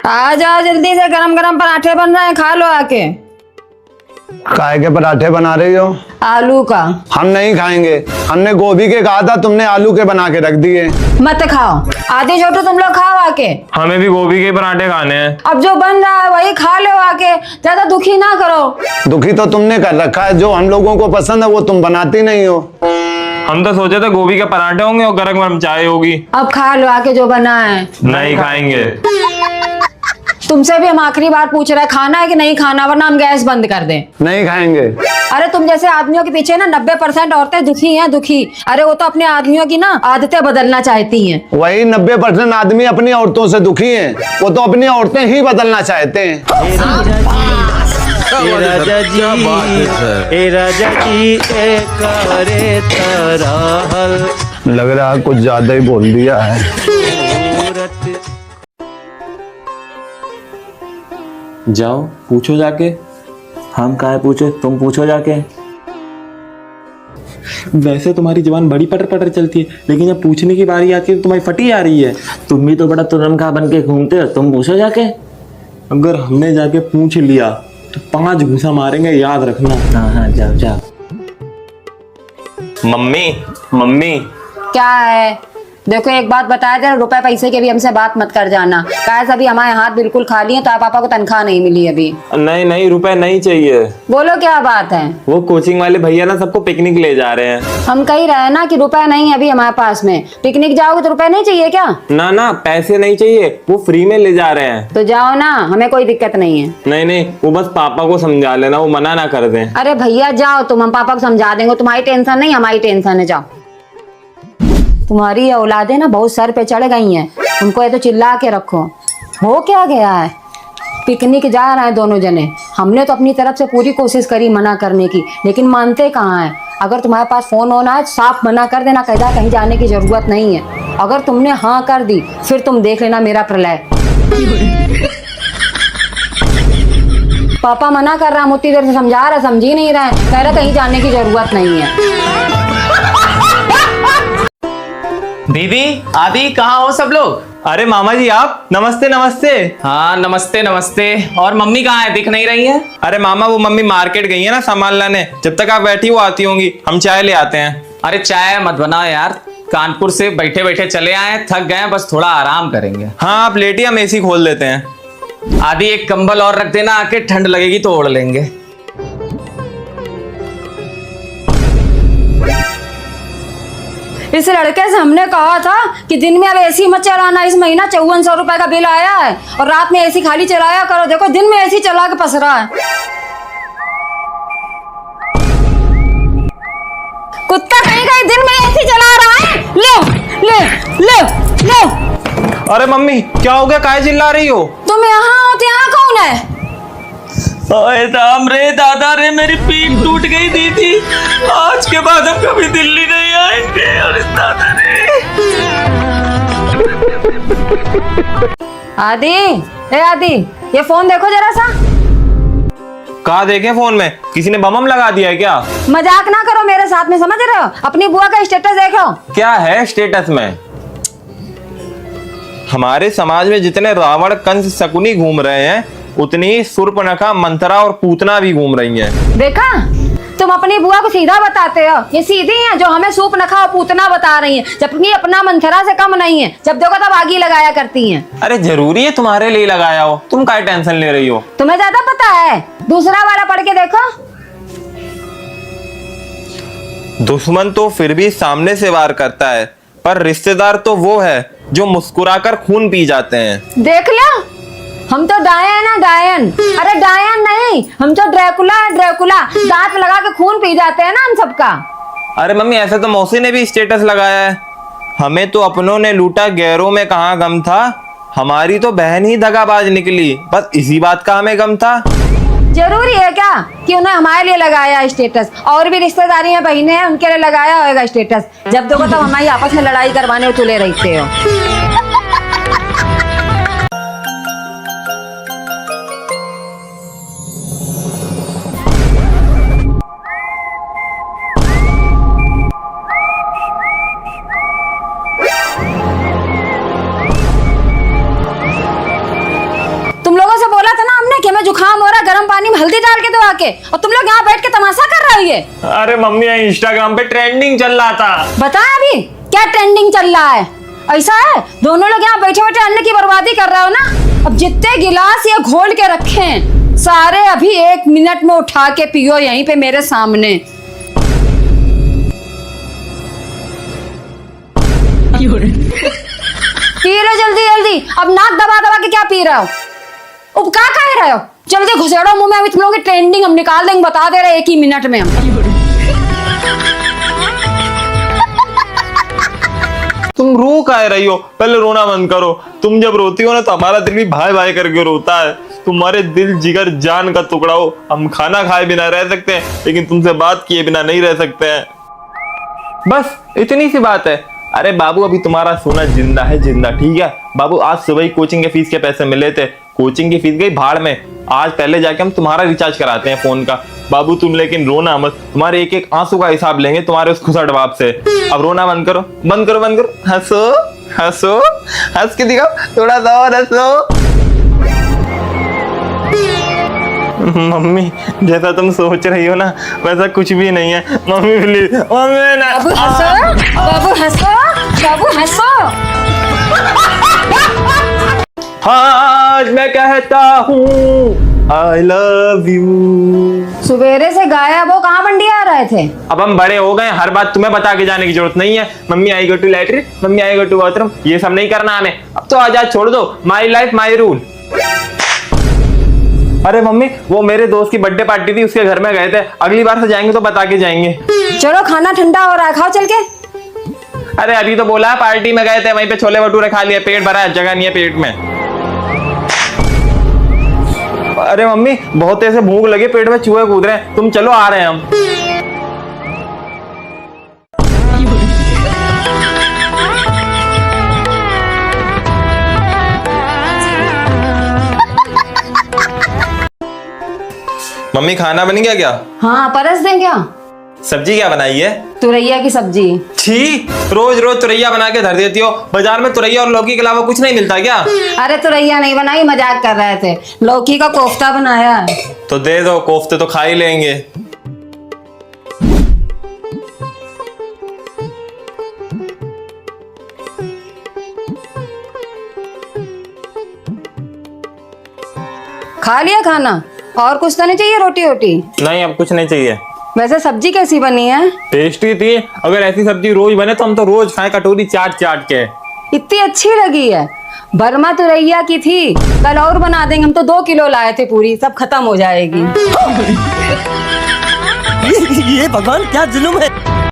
आ जाओ जल्दी से, गरम गरम पराठे बन रहे हैं, खा लो आके। काय के पराठे बना रही हो? आलू का। हम नहीं खाएंगे, हमने गोभी के कहा था, तुमने आलू के बना के रख दिए। मत खाओ, आधी छोटू तुम लोग खाओ आके। हमें भी गोभी के पराठे खाने हैं। अब जो बन रहा है वही खा लो आके, ज्यादा दुखी ना करो। दुखी तो तुमने कर रखा है, जो हम लोगों को पसंद है वो तुम बनाती नहीं हो। हम तो सोचे थे गोभी के पराठे होंगे और गरम गरम चाय होगी। अब खा लो आके जो बना है। नहीं खाएंगे। तुमसे भी हम आखिरी बार पूछ रहे हैं, खाना है कि नहीं खाना, वरना हम गैस बंद कर दें। नहीं खाएंगे। अरे तुम जैसे आदमियों के पीछे ना 90% औरतें दुखी हैं, दुखी। अरे वो तो अपने आदमियों की ना आदतें बदलना चाहती हैं। वही 90% आदमी अपनी औरतों से दुखी हैं, वो तो अपनी औरतें ही बदलना चाहते हैं। लग रहा है कुछ ज्यादा ही बोल दिया है। जाओ पूछो जाके। हम काहे पूछे, तुम पूछो जाके। वैसे तुम्हारी जुबान बड़ी पटर पटर चलती है, लेकिन जब पूछने की बारी आती है तो तुम्हारी फटी आ रही है। तुम भी तो बड़ा तुरंखा बन के घूमते हो, तुम पूछो जाके। अगर हमने जाके पूछ लिया तो 5 घूंसा मारेंगे, याद रखना। हाँ हाँ जाओ जाओ। मम्मी मम्मी क्या है? देखो एक बात बताया जरा, रुपए पैसे के भी हमसे बात मत कर जाना। काहे अभी हमारे हाथ बिल्कुल खाली हैं, तो पापा को तनख्वाह नहीं मिली अभी। नहीं नहीं, रुपए नहीं चाहिए। बोलो क्या बात है? वो कोचिंग वाले भैया ना सबको पिकनिक ले जा रहे हैं। हम कह रहे हैं ना कि रुपए नहीं है अभी हमारे पास में। पिकनिक जाओगे तो रुपए नहीं चाहिए क्या? ना ना, पैसे नहीं चाहिए, वो फ्री में ले जा रहे हैं। तो जाओ ना, हमें कोई दिक्कत नहीं है। नहीं नहीं, वो बस पापा को समझा लेना, वो मना ना कर दें। अरे भैया जाओ तुम, हम पापा को समझा देंगे। तुम्हारी टेंशन नहीं, हमारी टेंशन है। जाओ। तुम्हारी औलादें ना बहुत सर पे चढ़ गई हैं, उनको ये तो चिल्ला के रखो। हो क्या गया है? पिकनिक जा रहे हैं दोनों जने। हमने तो अपनी तरफ से पूरी कोशिश करी मना करने की, लेकिन मानते कहाँ हैं। अगर तुम्हारे पास फोन होना है साफ मना कर देना, कहीं जाने की जरूरत नहीं है। अगर तुमने हाँ कर दी फिर तुम देख लेना मेरा प्रलय। पापा मना कर रहा, हम उतनी देर से समझा रहा, समझी नहीं रहे। कह रहा कहीं जाने की जरूरत नहीं है। दीदी आदि कहाँ हो सब लोग? अरे मामा जी आप, नमस्ते नमस्ते। हाँ नमस्ते नमस्ते। और मम्मी कहाँ है, दिख नहीं रही है? अरे मामा वो मम्मी मार्केट गई है ना सामान लाने, जब तक आप बैठी वो आती होंगी, हम चाय ले आते हैं। अरे चाय मत बनाओ यार, कानपुर से बैठे बैठे चले आए, थक गए, बस थोड़ा आराम करेंगे। हाँ आप लेटिए, हम एसी खोल देते हैं। आदि एक कंबल और रख देना, आके ठंड लगेगी तो ओढ़ लेंगे। इस लड़के से हमने कहा था कि दिन में अब एसी मत चलाना। इस महीना 5400 रुपए का बिल आया है और रात में एसी खाली चलाया करो। देखो दिन में एसी चला के पस रहा है। कुत्ता कहीं कहीं दिन में एसी चला रहा है। लो ले ले लो। अरे मम्मी क्या हो गया, काहे चिल्ला रही हो? तुम यहाँ हो तो यहाँ कौन है? ओए राम रे दादा रे, मेरी पीठ टूट गई दीदी। आज के बाद हम कभी दिल्ली नहीं आएंगे। और दादा रे। आदि, ए आदि, ये फोन देखो जरा सा। कहा देखे फोन में? किसी ने बम लगा दिया है क्या? मजाक ना करो मेरे साथ में, समझ रहे हो? अपनी बुआ का स्टेटस देखो। क्या है स्टेटस में? हमारे समाज में जितने रावण कंस शकुनी घूम रहे हैं, उतनी ही शूर्पणखा मंथरा और पूतना भी घूम रही हैं। देखा, तुम अपनी बुआ को सीधा बताते हो। ये सीधी है जो हमें शूर्पणखा और पूतना बता रही हैं, जबकि अपना मंथरा से कम नहीं है। जब देखो तब आगी लगाया करती हैं। अरे जरूरी है तुम्हारे लिए लगाया हो, तुम काय टेंशन ले रही हो? तुम्हें ज्यादा पता है। दूसरा वाला पढ़ के देखो। दुश्मन तो फिर भी सामने से वार करता है, पर रिश्तेदार तो वो है जो मुस्कुराकर खून पी जाते हैं। देख लो, हम तो डायन है, डायन। अरे डायन नहीं, हम तो ड्रैकुला है, ड्रैकुला। दांत लगा के खून पी जाते हैं ना हम सबका। अरे मम्मी ऐसे तो मौसी ने भी स्टेटस लगाया है। हमें तो अपनों ने लूटा, गैरों में कहाँ गम था। हमारी तो बहन ही दगाबाज निकली, बस इसी बात का हमें गम था। जरूरी है क्या कि उन्हें हमारे लिए लगाया स्टेटस? और भी रिश्तेदारी हैं, बहनें हैं, उनके लिए लगाया होगा स्टेटस। जब देखो तब हमारी आपस में लड़ाई करवाने तुले रहते हो। पानी में हल्दी डाल के दो आके, और तुम लोग यहाँ बैठ के तमाशा कर रहे हो ये। अरे मम्मी इंस्टाग्राम पे ट्रेंडिंग चल रहा था। बता अभी क्या ट्रेंडिंग चल रहा है? ऐसा है दोनों लोग यहाँ बैठे बैठे अन्न की बर्बादी कर रहे हो ना। अब जितने गिलास ये घोल के रखे हैं सारे अभी 1 मिनट में उठा के पियो यहीं पे मेरे सामने। पी लो जल्दी जल्दी, अब नाक दबा दबा के क्या पी रहे हो? अब क्या कह रहे हो? जल्दी घुसेड़ो मुंह में, अभी तुम लोगों की ट्रेंडिंग हम निकाल देंगे, बता दे रहे 1 ही मिनट में हम। तुम रो काहे रही हो? पहले रोना बंद करो। तुम जब रोती हो ना तो हमारा दिल भी भाई भाई करके रोता है। तुम्हारे दिल जिगर जान का टुकड़ा हो। हम खाना खाए बिना रह सकते हैं, लेकिन तुमसे बात किए बिना नहीं रह सकते हैं। बस इतनी सी बात है। अरे बाबू अभी तुम्हारा सोना जिंदा है, जिंदा, ठीक है बाबू। आज सुबह ही कोचिंग के फीस के पैसे मिले थे, कोचिंग की फीस गई भाड़ में। आज पहले जाके हम तुम्हारा रिचार्ज कराते हैं फोन का। बाबू तुम लेकिन रोना मत, तुम्हारे एक एक आंसू का हिसाब लेंगे तुम्हारे उस खुसट बाप से। अब रोना बंद करो, बंद करो, बंद करो। हंसो हंसो, हंस के दिखाओ थोड़ा सा और हंसो। मम्मी जैसा तुम सोच रही हो ना वैसा कुछ भी नहीं है। मम्मी प्लीज, मम्मी ना। बाबू हंसो, बाबू हंसो, बाबू हंसो। हाँ मैं कहता हूँ I love you। सवेरे से गायब हो, कहाँ बंडिया रहे थे? अब हम बड़े हो गए, हर बात तुम्हें बता के जाने की जरूरत नहीं है। Mummy I go to latrine, mummy I go to bathroom, ये सब नहीं करना हमें। अब तो आजाद छोड़ दो, माई लाइफ माई रूल। अरे मम्मी वो मेरे दोस्त की बर्थडे पार्टी थी, उसके घर में गए थे। अगली बार से जाएंगे तो बता के जाएंगे। चलो खाना ठंडा हो रहा है, खाओ चल के। अरे अभी तो बोला पार्टी में गए थे, वहीं पे छोले भटूरे खा लिए, पेट भरा है, जगह नहीं है पेट में। अरे मम्मी बहुत ऐसे भूख लगे, पेट में चूहे कूद रहे हैं, तुम चलो आ रहे हैं हम। मम्मी खाना बन गया क्या? हाँ परस दें क्या? सब्जी क्या बनाई है? तुरैया की सब्जी। छी, रोज रोज तुरैया बना के धर देती हो। बाजार में तुरैया और लौकी के अलावा कुछ नहीं मिलता क्या? अरे तुरैया नहीं बनाई, मजाक कर रहे थे। लौकी का कोफ्ता बनाया है। तो दे दो, कोफ्ते तो खा ही लेंगे। खा लिया खाना? और कुछ तो नहीं चाहिए? रोटी वोटी? नहीं अब कुछ नहीं चाहिए। वैसे सब्जी कैसी बनी है? टेस्टी थी। अगर ऐसी सब्जी रोज बने तो हम तो रोज खाएं कटोरी चाट चाट के। इतनी अच्छी लगी है? बर्मा तुरैया की थी, कल और बना देंगे। हम तो 2 किलो लाए थे, पूरी सब खत्म हो जाएगी। ये भगवान क्या जुल्म है।